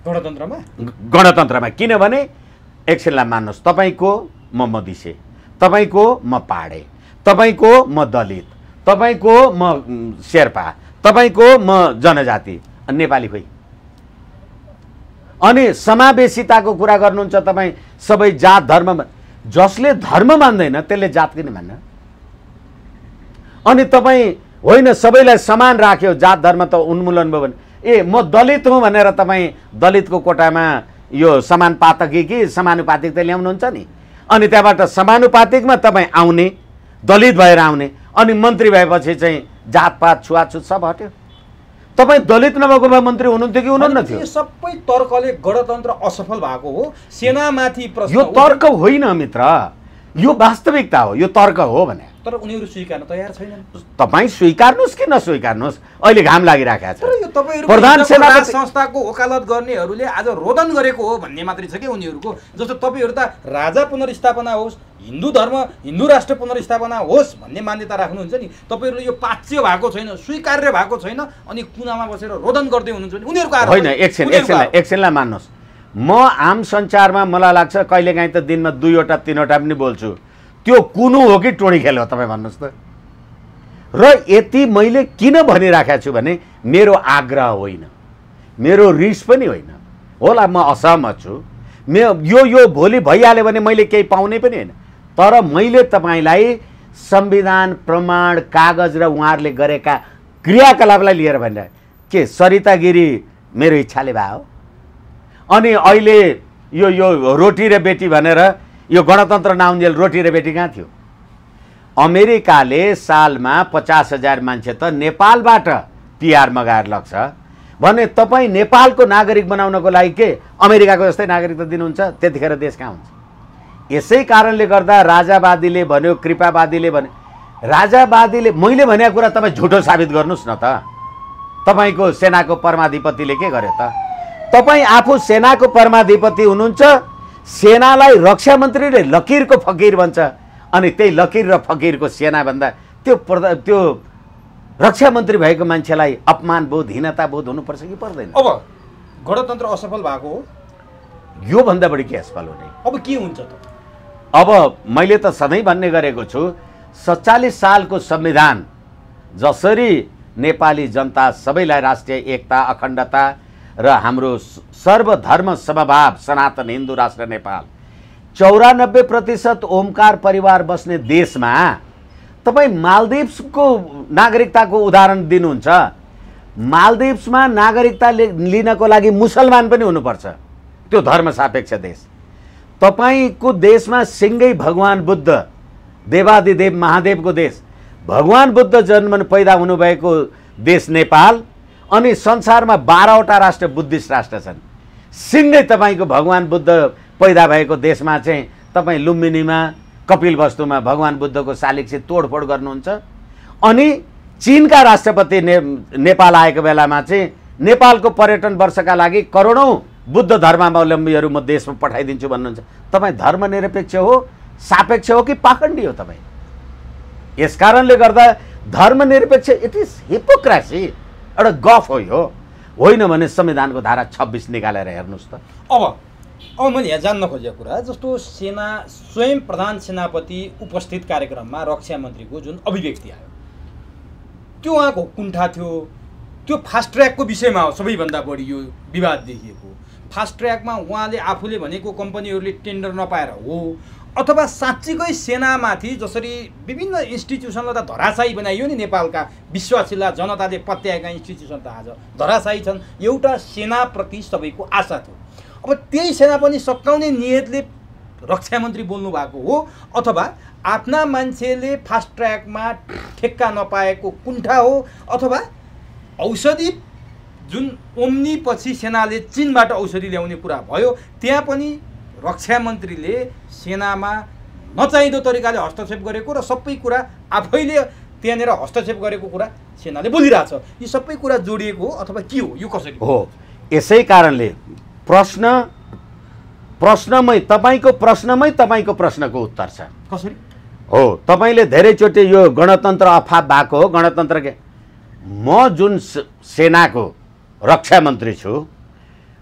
गणतन्त्रमा। किनभने एकछिनलाई मान्नुहोस्, तपाईँको म मधेसी, तपाईँको म पहाडे, तपाईँको म दलित, तपाईँको म शेर्पा, तपाईँको म जनजाति, नेपाली खोइ। अनि समावेशिताको कुरा गर्नुहुन्छ तपाईँ, सबै जात धर्म, जसले धर्म मान्दैन त्यसले जात किन मान्न? अनि तपाईँ होइन सबैलाई समान राख्यो, जात धर्म त उन्मूलन भयो भने म दलित हुँ भनेर तपाईँ दलितको कोटामा यो समानुपातिक कि समानुपातिकता ल्याउनुहुन्छ नि, अनि त्यहाँबाट समानुपातिकमा तपाईँ आउने, दलित भएर आउने, अनि मन्त्री भएपछि चाहिँ जातपात छुवाछुत सब हट्यो। तपाईँ दलित नभएको भए मन्त्री हुनुहुन्थ्यो कि हुनुहुन्न थियो? सबै तर्कले गणतन्त्र असफल भएको हो। सेनामाथि प्रश्न, यो तर्क होइन मित्र, यो वास्तविकता हो, यो तर्क हो भने तर उनीहरू स्वीकार्न तयार छैनन्। तपाईँ स्वीकार्नुहोस् कि नस्वीकार्नुहोस्, अहिले घाम लागिराखेको छ। तर यो तपाईहरु प्रधान सेनापति संस्थाको वकालत गर्नेहरूले आज रोदन गरेको हो भन्ने मात्रै छ कि उनीहरूको। जस्तो तपाईहरु त राजा पुनर्स्थापना होस्, हिन्दू धर्म, हिन्दू राष्ट्र पुनर्स्थापना होस् भन्ने मान्यता राख्नुहुन्छ नि, तपाईहरुले यो पाच्य भएको छैन, स्वीकार्य भएको छैन, अनि कुनामा बसेर रोदन गर्दै हुनुहुन्छ नि उनीहरूको आरोप होइन। एकछिनलाई मान्नुहोस्, म आम सञ्चारमा मलाई लाग्छ कहिलेकाहीँ त दिनमा 2 वटा 3 वटा पनि बोल्छु, त्यो कुनु हो कि टोडी खेल हो तपाईँ भन्नुहोस् त। र यति मैले किन भनिराखेको छु भने मेरो आग्रह होइन, मेरो रिस पनि होइन, होला म असहमत छु, यो भोलि भइहाल्यो भने मैले केही पाउने पनि होइन, तर मैले तपाईँलाई संविधान, प्रमाण, कागज र उहाँहरूले गरेका क्रियाकलापलाई लिएर भनिरहेको के सरिता गिरी मेरो इच्छाले भए हो। अनि अहिले यो रोटी र बेटी भनेर यो गणतन्त्र नआउन्जेल रोटी र बेटी कहाँ थियो? अमेरिकाले सालमा 50,000 मान्छे त नेपालबाट पिआर मगाएर लग्छ भने तपाईँ नेपालको नागरिक बनाउनको लागि के अमेरिकाको जस्तै नागरिकता दिनुहुन्छ? त्यतिखेर देश कहाँ हुन्छ? यसै कारणले गर्दा राजावादीले भन्यो, कृपावादीले भन्यो, राजावादीले मैले भनेको कुरा तपाईँ झुटो साबित गर्नुहोस् न त। तपाईँको सेनाको परमाधिपतिले के गर्यो त? तपाईँ आफू सेनाको परमाधिपति हुनुहुन्छ, सेनालाई रक्षा मन्त्रीले लकीरको फकीर भन्छ, अनि त्यही लकीर र फकीरको सेनाभन्दा त्यो रक्षा मन्त्री भएको मान्छेलाई अपमान बोध, हीनता बोध हुनुपर्छ कि पर्दैन? अब गणतन्त्र असफल भएको हो, योभन्दा बढी के असफल हुने? अब के हुन्छ त? अब मैले त सधैँ भन्ने गरेको छु, 47 सालको संविधान जसरी नेपाली जनता सबैलाई राष्ट्रिय एकता, अखण्डता र हाम्रो सर्वधर्म समभाव सनातन हिन्दू राष्ट्र नेपाल, 94% ओमकार परिवार बस्ने देशमा तपाईँ मालदिप्सको नागरिकताको उदाहरण दिनुहुन्छ। मालदिप्समा नागरिकता लिनको लागि मुसलमान पनि हुनुपर्छ, त्यो धर्म सापेक्ष देश। तपाईको देशमा सिंगै भगवान बुद्ध, देवादिदेव महादेवको देश, भगवान बुद्ध जन्म पैदा हुनुभएको देश नेपाल, अनि संसारमा 12वटा राष्ट्र बुद्धिस्ट राष्ट्र छन्। सिंगै तपाईको भगवान बुद्ध पैदा भएको देशमा चाहिँ तपाईँ लुम्बिनीमा कपिलवस्तुमा भगवान बुद्धको शालिग्राम तोडफोड गर्नुहुन्छ। अनि चीनका राष्ट्रपति नेपाल आएको बेलामा चाहिँ नेपालको पर्यटन वर्षका लागि करोडौं बुद्ध धर्मावलम्बीहरू म देशमा पठाइदिन्छु भन्नुहुन्छ। तपाईँ धर्मनिरपेक्ष हो, सापेक्ष हो कि पाखण्डी हो तपाईँ? यसकारणले गर्दा धर्मनिरपेक्ष इट इज हिपोक्रेसी, एउटा गफ हो यो। होइन भने संविधानको धारा 26 निकालेर हेर्नुहोस् त। अब मैले यहाँ जान्न खोजेको कुरा जस्तो सेना स्वयं प्रधान सेनापति उपस्थित कार्यक्रममा रक्षा मन्त्रीको जुन अभिव्यक्ति आयो त्यो उहाँको कुण्ठा थियो। त्यो फास्ट ट्र्याकको विषयमा हो सबैभन्दा बढी यो विवाद देखिएको। फास्ट ट्र्याकमा उहाँले आफूले भनेको कम्पनीहरूले टेन्डर नपाएर हो, अथवा साँच्चीकै सेनामाथि जसरी विभिन्न इन्स्टिट्युसनलाई त धराशायी बनाइयो नि, नेपालका विश्वासिला जनताले पत्याएका इन्स्टिट्युसन त आज धराशायी छन्। एउटा सेनाप्रति सबैको आशा थियो। अब त्यही सेना पनि सकाउने नियतले रक्षा मन्त्री बोल्नु भएको हो, अथवा आफ्ना मान्छेले फास्ट ट्र्याकमा ठेक्का नपाएको कुण्ठा हो, अथवा औषधि जुन ओम्नी पछि सेनाले चीनबाट औषधि ल्याउने कुरा भयो त्यहाँ पनि रक्षा मन्त्रीले सेनामा नचाहिँदो तरिकाले हस्तक्षेप गरेको र सबै कुरा आफैले त्यहाँनिर हस्तक्षेप गरेको कुरा सेनाले बोलिरहेछ। यी सबै कुरा जोडिएको हो अथवा के हो, यो कसरी हो? यसै कारणले प्रश्नमै तपाईँको प्रश्नको उत्तर छ। कसरी हो? तपाईँले धेरैचोटि यो गणतन्त्र अफाप भएको हो। गणतन्त्र के? म जुन सेनाको रक्षा मन्त्री छु,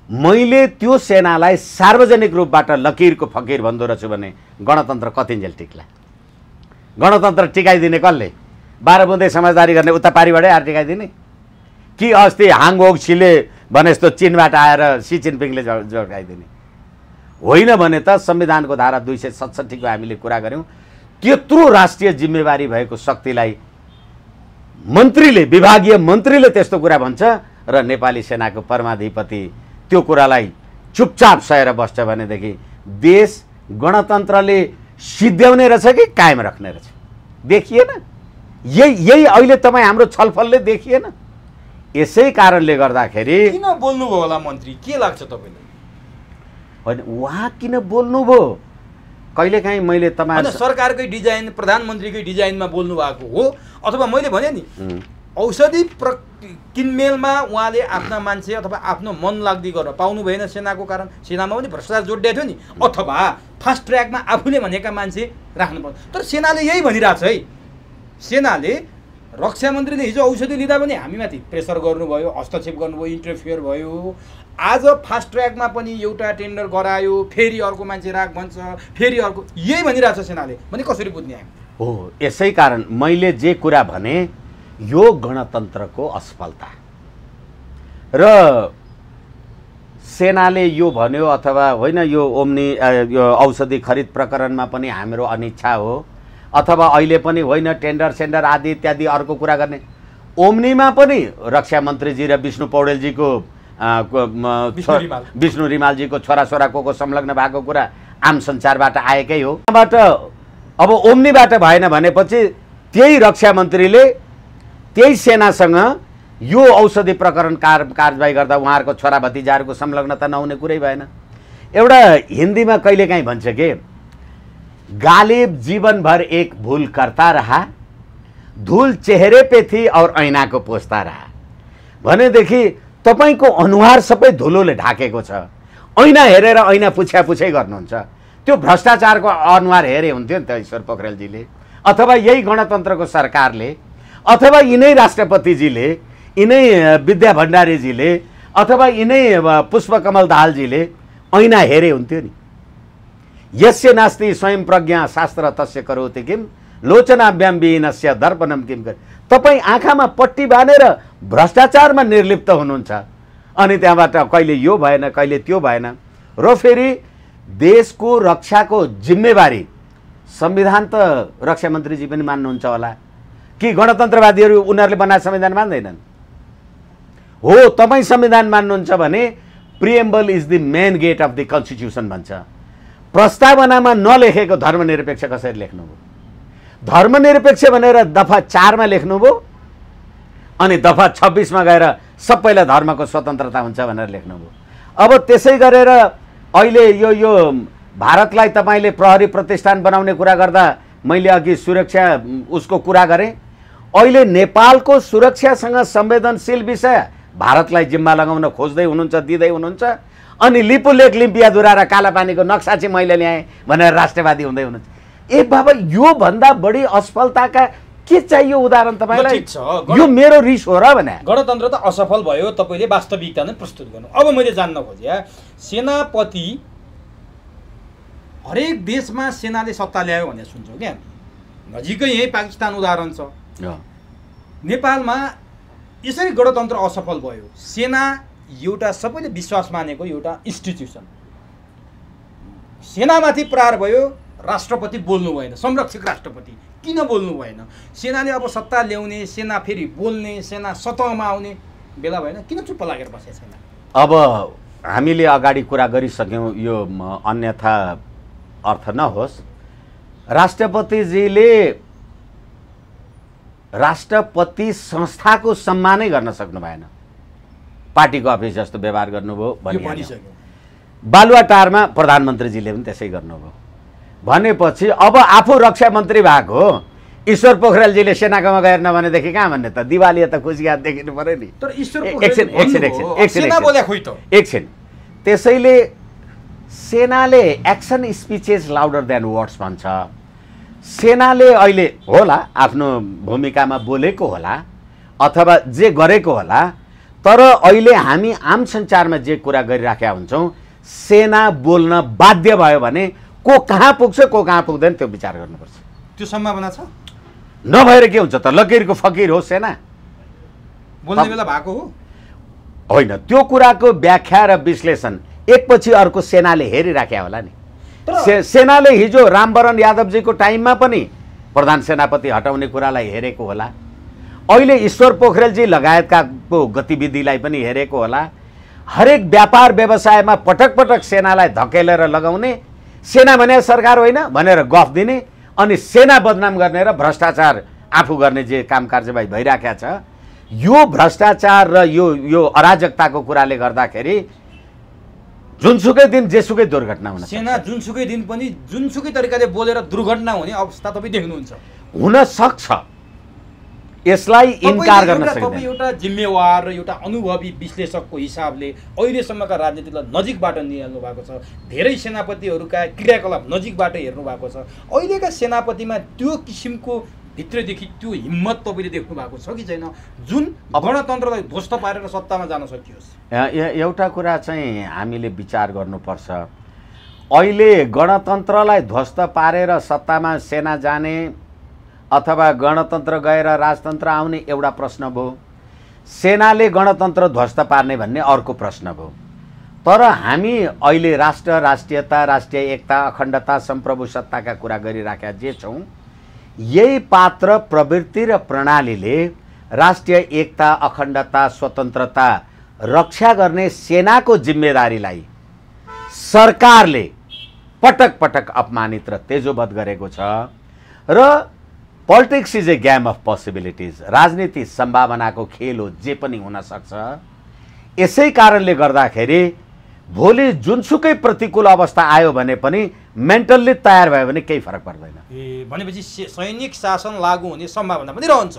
मैले त्यो सेनालाई सार्वजनिक रूपबाट लकीरको फकीर भन्दो रहेछु भने गणतन्त्र कतिन्जेल टिक्ला? गणतन्त्र टिकाइदिने कसले? 12 बुँदे समझदारी गर्ने उता पारिबाटै आएर टिकाइदिने कि अस्ति हाङओग छिले भने जस्तो चीनबाट आएर सी जिनपिङले जोगाइदिने? होइन भने त संविधानको धारा 267 को हामीले कुरा गऱ्यौँ। त्यत्रो राष्ट्रिय जिम्मेवारी भएको शक्तिलाई मन्त्रीले, विभागीय मन्त्रीले त्यस्तो कुरा भन्छ र नेपाली सेनाको परमाधिपति त्यो कुरालाई चुपचाप सहेर बस्छ भनेदेखि देश गणतन्त्रले सिद्ध्याउने रहेछ कि कायम राख्ने रहेछ? देखिएन? यही अहिले तपाईँ हाम्रो छलफलले देखिएन? यसै कारणले गर्दाखेरि किन बोल्नुभयो होला मन्त्री, के लाग्छ तपाईँलाई? होइन, उहाँ किन बोल्नुभयो? कहिलेकाहीँ मैले तपाईँ सरकारकै डिजाइन, प्रधानमन्त्रीकै डिजाइनमा बोल्नु भएको हो, अथवा मैले भने नि औषधि किनमेलमा उहाँले आफ्ना मान्छे अथवा आफ्नो मन लाग्दी गर्न पाउनु भएन सेनाको कारण, सेनामा पनि भ्रष्टाचार जोडिएको थियो नि, अथवा फास्ट ट्र्याकमा आफूले भनेका मान्छे राख्नु पर्छ। तर सेनाले यही भनिरहेछ है। सेनाले रक्षा मन्त्रीले हिजो औषधि लिँदा पनि हामीमाथि प्रेसर गर्नुभयो, हस्तक्षेप गर्नुभयो, इन्टरफियर भयो। आज फास्ट ट्र्याकमा पनि एउटा टेन्डर गरायो, फेरि अर्को मान्छे राख भन्छ, फेरि अर्को, यही भनिरहेछ सेनाले भने कसरी बुझ्ने हामी? हो, यसै कारण मैले जे कुरा भने यो गणतन्त्रको असफलता र सेनाले यो भन्यो अथवा होइन, यो ओम्नी यो औषधि खरिद प्रकरणमा पनि हाम्रो अनिच्छा हो, अथवा अहिले पनि होइन टेन्डर सेन्डर आदि इत्यादि अर्को कुरा गर्ने। ओम्नीमा पनि रक्षा मन्त्रीजी र विष्णु पौडेलजीको विष्णु रिमालजीको छोराछोरा को संलग्न भएको कुरा आम सञ्चारबाट आएकै हो। त्यहाँबाट अब ओम्नीबाट भएन भनेपछि त्यही रक्षा मन्त्रीले त्यही सेनासँग यो औषधि प्रकरण कारबाही गर्दा उहाँहरूको छोरा भतिजाहरूको संलग्नता नहुने कुरै भएन। एउटा हिन्दीमा कहिलेकाहीँ भन्छ के, गालिब जीवनभर एक भूल करता रहा, धूल चेहरे पे थी और ऐनाको पोस्ता रहा। भनेदेखि तपाईको अनुहार सबै धुलोले ढाकेको छ, ऐना हेरेर ऐना पुछ्यापुछै गर्नुहुन्छ। त्यो भ्रष्टाचारको अनुहार हेरे हुन्थ्यो नि त ईश्वर पोखरेलजीले, अथवा यही गणतन्त्रको सरकारले, अथवा यिनै राष्ट्रपतिजीले, यिनै विद्या भण्डारीजीले, अथवा यिनै पुष्पकमल दाहालजीले ऐना हेरे हुन्थ्यो नि। यस्य नास्ति स्वयं प्रज्ञा शास्त्र तस्य करोति किम लोचनाभ्याम विहीनस्य दर्पणम किम कर। तपाईँ आँखामा पट्टी बाँधेर भ्रष्टाचारमा निर्लिप्त हुनुहुन्छ, अनि त्यहाँबाट कहिले यो भएन कहिले त्यो भएन। र फेरि देशको रक्षाको जिम्मेवारी संविधान त रक्षा मन्त्रीजी पनि मान्नुहुन्छ होला कि गणतन्त्रवादीहरू उनीहरूले बनाएको संविधान मान्दैनन्? हो, तपाईँ संविधान मान्नुहुन्छ भने preamble is the main gate of the constitution भन्छ। प्रस्तावनामा नलेखेको धर्मनिरपेक्ष कसरी लेख्नुभयो? धर्मनिरपेक्ष भनेर दफा 4 मा लेख्नुभयो, अनि दफा 26 मा गएर सबैलाई धर्मको स्वतन्त्रता हुन्छ भनेर लेख्नुभयो। अब त्यसै गरेर अहिले यो भारतलाई तपाईँले प्रहरी प्रतिष्ठान बनाउने कुरा गर्दा मैले अघि सुरक्षा उसको कुरा गरेँ। अहिले नेपालको सुरक्षासँग संवेदनशील विषय भारतलाई जिम्मा लगाउन खोज्दै हुनुहुन्छ, दिँदै हुनुहुन्छ, अनि लिपुलेक लिम्पियाधुरा र कालापानीको नक्सा चाहिँ मैले ल्याएँ भनेर राष्ट्रवादी हुँदै हुनुहुन्छ। ए बाबा, यो भन्दा बढी असफलताका के चाहियो उदाहरण तपाईँलाई? यो मेरो रिस हो र भने। गणतन्त्र त असफल भयो, तपाईँले वास्तविकता नै प्रस्तुत गर्नु। अब मैले जान्न खोजेँ, सेनापति हरेक देशमा सेनाले सत्ता ल्यायो भनेर सुन्छौँ क्या, नजिकै यही पाकिस्तान उदाहरण छ। नेपालमा यसरी गणतन्त्र असफल भयो। सेना एउटा सबैले विश्वास मानेको एउटा इन्स्टिट्युसन, सेनामाथि प्रहार भयो, राष्ट्रपति बोल्नु भएन, संरक्षक राष्ट्रपति किन बोल्नु भएन? सेनाले अब सत्ता ल्याउने, सेना फेरि बोल्ने, सेना सतहमा आउने बेला भएन, किन चुप्प लागेर बसेको छैन? अब हामीले अगाडि कुरा गरिसक्यौँ, यो अन्यथा अर्थ नहोस्। राष्ट्रपतिजीले राष्ट्रपति संस्थाको सम्मानै गर्न सक्नु भएन, पार्टीको अफिस जस्तो व्यवहार गर्नुभयो भनिसक्यो। बालुवाटारमा प्रधानमन्त्रीजीले पनि त्यसै गर्नुभयो भनेपछि अब आफू रक्षा मन्त्री भएको ईश्वर पोखरेलजीले सेनाकोमा गएर नभनेदेखि कहाँ भन्ने त? दिवाली त खुसीयाद देखिनु पर्यो नि। तर ईश्वर पोखरेल एकछिन। त्यसैले सेनाले action speeches louder than words भन्छ। सेनाले अहिले होला आफ्नो भूमिकामा बोलेको होला अथवा जे गरेको होला, तर अहिले हामी आम सञ्चारमा जे कुरा गरिराखेका हुन्छौँ, सेना बोल्न बाध्य भयो भने को कहाँ पुग्छ को कहाँ पुग्दैन त्यो विचार गर्नुपर्छ। त्यो सम्भावना छ? नभएर के हुन्छ त? लकीरको फकीर हो सेना, बोल्ने बेला भएको हो होइन। त्यो कुराको व्याख्या र विश्लेषण एकपछि अर्को सेनाले हेरिराख्या होला नि। सेनाले हिजो रामवरण यादवजीको टाइममा पनि प्रधान सेनापति हटाउने कुरालाई हेरेको होला, अहिले ईश्वर पोखरेलजी लगायतका गतिविधिलाई पनि हेरेको होला। हरेक व्यापार व्यवसायमा पटक पटक सेनालाई धकेलेर लगाउने, सेना भने सरकार होइन भनेर गफ दिने, अनि सेना बदनाम गर्ने र भ्रष्टाचार आफू गर्ने जे काम कार्यवाही भइराखेको छ, यो भ्रष्टाचार र यो अराजकताको कुराले गर्दाखेरि जुनसुकै दिन जेसुकै दुर्घटना हुन सक्छ। सेना जुनसुकै दिन पनि जुनसुकै तरिकाले बोलेर दुर्घटना हुने अवस्था तपाईँ देख्नुहुन्छ? हुन सक्छ, यसलाई इन्कार गर्न सक्दैन। तपाईँ एउटा जिम्मेवार र एउटा अनुभवी विश्लेषकको हिसाबले अहिलेसम्मका राजनीतिलाई नजिकबाट निहाल्नु भएको छ, धेरै सेनापतिहरूका क्रियाकलाप नजिकबाट हेर्नु भएको छ। अहिलेका सेनापतिमा त्यो किसिमको भित्रदेखि त्यो हिम्मत तपाईँले देख्नु भएको छ कि छैन, जुन गणतन्त्रलाई ध्वस्त पारेर सत्तामा जान सकियोस्? एउटा कुरा चाहिँ हामीले विचार गर्नुपर्छ। अहिले गणतन्त्रलाई ध्वस्त पारेर सत्तामा सेना जाने अथवा गणतन्त्र गएर राजतन्त्र आउने एउटा प्रश्न भयो, सेनाले गणतन्त्र ध्वस्त पार्ने भन्ने अर्को प्रश्न भयो। तर हामी अहिले राष्ट्र, राष्ट्रियता, राष्ट्रिय एकता, अखण्डता, सम्प्रभुसत्ताका कुरा गरिराखेका जे छौँ, यही पात्र प्रवृत्ति र प्रणालीले राष्ट्रिय एकता, अखण्डता, स्वतन्त्रता रक्षा गर्ने सेनाको जिम्मेदारीलाई सरकारले पटक पटक अपमानित र तेजोबध गरेको छ र politics is a game of possibilities, राजनीति सम्भावनाको खेल हो, जे पनि हुन सक्छ। यसै कारणले गर्दाखेरि भोलि जुनसुकै प्रतिकूल अवस्था आयो भने पनि मेन्टल्ली तयार भयो भने केही फरक पर्दैन। भनेपछि सैनिक शासन लागू हुने सम्भावना पनि रहन्छ,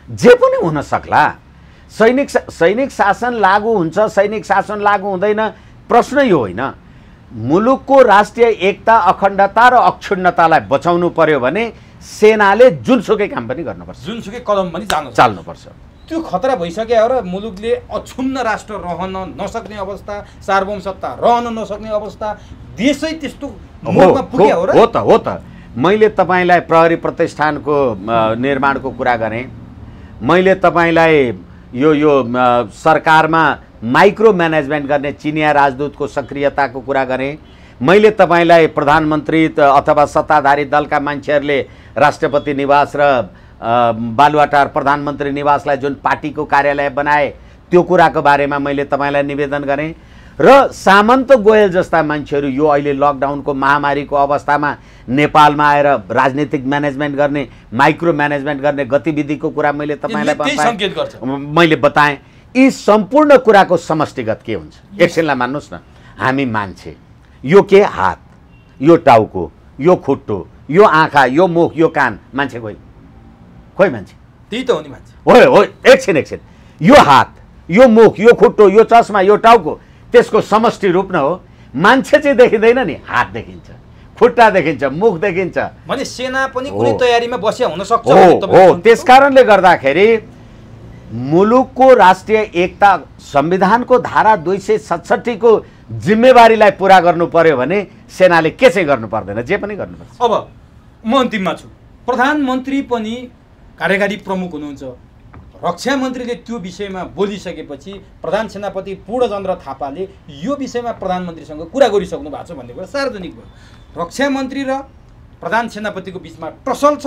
जे पनि हुन सक्ला। सैनिक शासन लागू हुन्छ, सैनिक शासन लागू हुँदैन, प्रश्न यो होइन। मुलुकको राष्ट्रिय एकता, अखण्डता र अक्षुण्णतालाई बचाउनु पर्यो भने सेनाले जुनसुकै काम पनि गर्नुपर्छ, जुनसुकै कदम पनि चाल्नुपर्छ। त्यो खतरा भइसक्यो र मुलुकले अक्षुण्ण राष्ट्र रहन नसक्ने अवस्था, सार्वभौम सत्ता रहन नसक्ने अवस्था, देशै त्यस्तो मोडमा पुग्यो हो र? हो त। मैले तपाईँलाई प्रहरी प्रतिष्ठानको निर्माणको कुरा गरेँ, मैले तपाईँलाई यो सरकारमा माइक्रो म्यानेजमेन्ट गर्ने चिनिया राजदूतको सक्रियताको कुरा गरेँ, मैले तपाईँलाई प्रधानमन्त्री अथवा सत्ताधारी दलका मान्छेहरूले राष्ट्रपति निवास र बालुवाटार प्रधानमन्त्री निवासलाई जुन पार्टीको कार्यालय बनाए त्यो कुराको बारेमा मैले तपाईँलाई निवेदन गरेँ र सामन्त गोयल जस्ता मान्छेहरू यो अहिले लकडाउनको महामारीको अवस्थामा नेपालमा आएर राजनीतिक म्यानेजमेन्ट गर्ने, माइक्रो म्यानेजमेन्ट गर्ने गतिविधिको कुरा मैले तपाईँलाई मैले बताएँ। यी सम्पूर्ण कुराको समष्टिगत के हुन्छ? एकछिनलाई मान्नुहोस् न, हामी मान्छे, यो के हात, यो टाउको, यो खुट्टो, यो आँखा, यो मुख, यो कान, मान्छे खोइ मान्छे, त्यही त हो नि मान्छे। हो एकछिन, यो हात, यो मुख, यो खुट्टो, यो चस्मा, यो टाउको, त्यसको समष्टि रूप न हो। मान्छे चाहिँ देखिँदैन नि, हात देखिन्छ, खुट्टा देखिन्छ, मुख देखिन्छ। भने सेना पनि कुनै तयारीमा बस्या हुन सक्छ। हो, त्यसकारणले गर्दाखेरि मुलुकको राष्ट्रिय एकता, संविधानको धारा 267 को जिम्मेवारीलाई पूरा गर्नु पर्यो भने सेनाले के चाहिँ गर्नु पर्दैन, जे पनि गर्नुपर्छ। अब म अन्तिममा छु, प्रधानमन्त्री पनि कार्यकारी प्रमुख हुनुहुन्छ, रक्षा मन्त्रीले त्यो विषयमा बोलिसकेपछि प्रधान सेनापति पूर्णचन्द्र थापाले यो विषयमा प्रधानमन्त्रीसँग कुरा गरिसक्नु भएको छ भन्ने कुरा सार्वजनिक भयो। रक्षा मन्त्री र प्रधान सेनापतिको बिचमा टसल छ,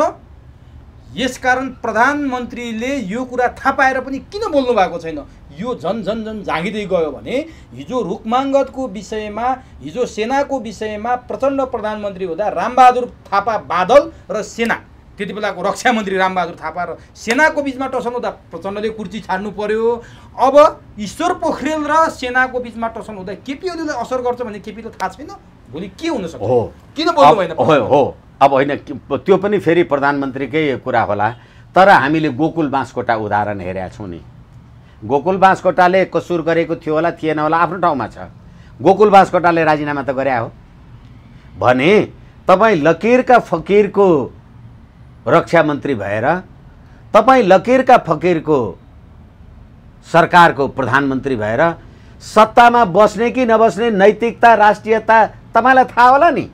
यसकारण प्रधानमन्त्रीले यो कुरा थाहा पाएर पनि किन बोल्नु भएको छैन? यो झन झाँगिँदै गयो भने हिजो रुखमाङ्गतको विषयमा, हिजो सेनाको विषयमा प्रचण्ड प्रधानमन्त्री हुँदा रामबहादुर थापा बादल र सेना, त्यति बेलाको रक्षा मन्त्री रामबहादुर थापा र सेनाको बिचमा टसल हुँदा प्रचण्डले कुर्ची छाड्नु पर्यो। अब ईश्वर पोखरेल र सेनाको बिचमा टसल हुँदा केपी ओलीलाई असर गर्छ भने केपीलाई थाहा छैन, भोलि के हुन सक्छ? किन बोल्नु भएन? हो, अब होइन, त्यो पनि फेरि प्रधानमन्त्रीकै कुरा होला। तर हामीले गोकुल बाँसकोटा उदाहरण हेरेका छौँ नि। गोकुल बाँसकोटाले कसूर गरेको थियो होला, थिएन होला, आफ्नो ठाउँमा छ। गोकुल बाँसकोटाले राजीनामा त गरे हो भने तपाईँ लकीरका फकीरको रक्षा मन्त्री भएर, तपाईँ लकीरका फकीरको सरकारको प्रधानमन्त्री भएर सत्तामा बस्ने कि नबस्ने नैतिकता, राष्ट्रियता तपाईँलाई थाहा होला नि।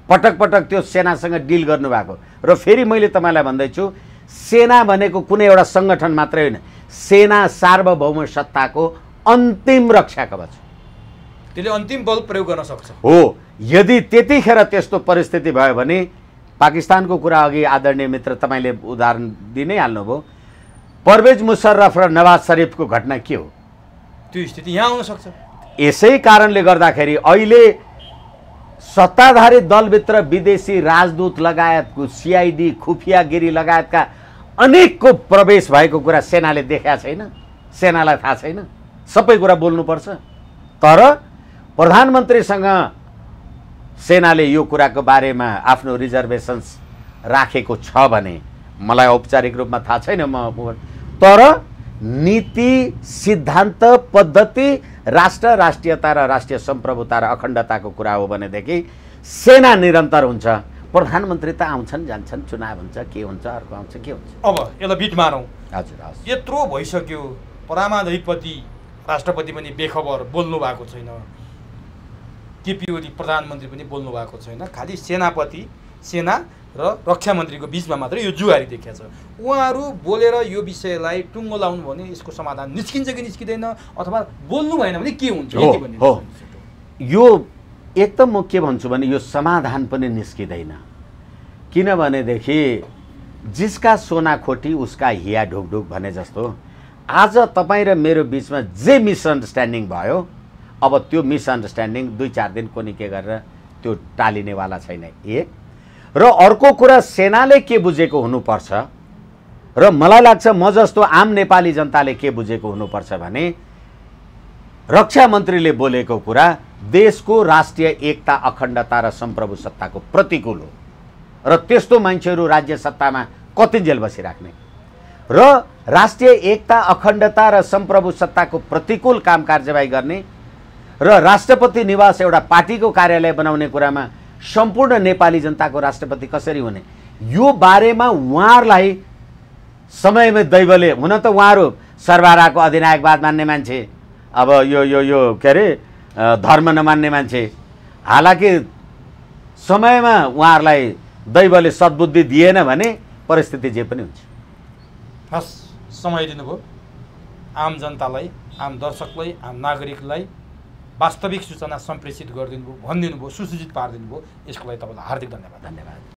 पटक पटक त्यो सेनासँग डिल गर्नुभएको। र फेरि मैले तपाईँलाई भन्दैछु, सेना भनेको कुनै एउटा सङ्गठन मात्रै होइन, सेना सार्वभौम सत्ताको अन्तिम रक्षा कवच, त्यसले अन्तिम बल प्रयोग गर्न सक्छ। हो, यदि त्यतिखेर त्यस्तो परिस्थिति भयो भने पाकिस्तानको कुरा अघि आदरणीय मित्र तपाईँले उदाहरण दिइ नै हाल्नुभयो, परवेज मुशर्रफ र नवाज शरीफको घटना के हो? त्यो स्थिति यहाँ हुन सक्छ। यसै कारणले गर्दाखेरि अहिले सत्ताधारी दलभित्र विदेशी राजदूत लगायतको सीआईडी, खुफियागिरी लगायतका अनेकको प्रवेश भएको कुरा सेनाले देखाएको छैन, सेनालाई थाहा छैन। सबै कुरा बोल्नुपर्छ। तर प्रधानमन्त्रीसँग सेनाले यो कुराको बारेमा आफ्नो रिजर्भेसन्स राखेको छ भने मलाई औपचारिक रूपमा थाहा छैन, तर नीति, सिद्धान्त, पद्धति, राष्ट्र, राष्ट्रियता र राष्ट्रिय सम्प्रभुता र अखण्डताको कुरा हो भनेदेखि सेना निरन्तर हुन्छ। प्रधानमन्त्री त आउँछन् जान्छन्, चुनाव हुन्छ, के हुन्छ, अर्को आउँछ, के हुन्छ। अब यसलाई बिट मारौँ। हजुर, हजुर, यत्रो भइसक्यो, परमाधिपति राष्ट्रपति पनि बेखबर, बोल्नु भएको छैन, केपी ओली प्रधानमन्त्री पनि बोल्नु भएको छैन, खालि सेनापति, सेना र रक्षा मन्त्रीको बिचमा मात्रै यो जुगारी देखिया छ। उहाँहरू बोलेर यो विषयलाई टुङ्गो लाउनु भने यसको समाधान निस्किन्छ कि निस्किँदैन, अथवा बोल्नु भएन भने के हुन्छ? यो एक त म के भन्छु भने यो समाधान पनि निस्किँदैन। किनभनेदेखि जिसका सोना खोटी उसका हिया ढुकढुक भने जस्तो आज तपाईँ र मेरो बिचमा जे मिसअन्डरस्ट्यान्डिङ भयो अब त्यो मिसअन्डरस्ट्यान्डिङ 2-4 दिन कोनी के गरेर त्यो टालिनेवाला छैन। एक र अर्को कुरा सेनाले के बुझेको हुनुपर्छ र मलाई लाग्छ म जस्तो आम नेपाली जनताले के बुझेको हुनुपर्छ भने रक्षा मन्त्रीले बोलेको कुरा देशको राष्ट्रिय एकता अखण्डता र सम्प्रभु सत्ताको प्रतिकूल हो र त्यस्तो मान्छेहरू राज्य सत्तामा कतिन्जेल बसिराख्ने र राष्ट्रिय एकता अखण्डता र सम्प्रभु सत्ताको प्रतिकूल काम कारबाही गर्ने र राष्ट्रपति निवास एउटा पार्टीको कार्यालय बनाउने कुरामा सम्पूर्ण नेपाली जनताको राष्ट्रपति कसरी हुने यो बारेमा उहाँहरूलाई समयमै दैवले हुन त उहाँहरू सर्वहाराको अधिनायकवाद मान्ने मान्छे अब यो के अरे धर्म नमान्ने मान्छे हालाकि समयमा उहाँहरूलाई दैवले सद्बुद्धि दिएन भने परिस्थिति जे पनि हुन्छ। हस् समय दिनुभयो आम जनतालाई आम दर्शकलाई आम नागरिकलाई वास्तविक सूचना सम्प्रेषित गरिदिनु भयो भनिदिनु भयो सुसूचित पारिदिनु भयो यसको लागि तपाईँलाई हार्दिक धन्यवाद।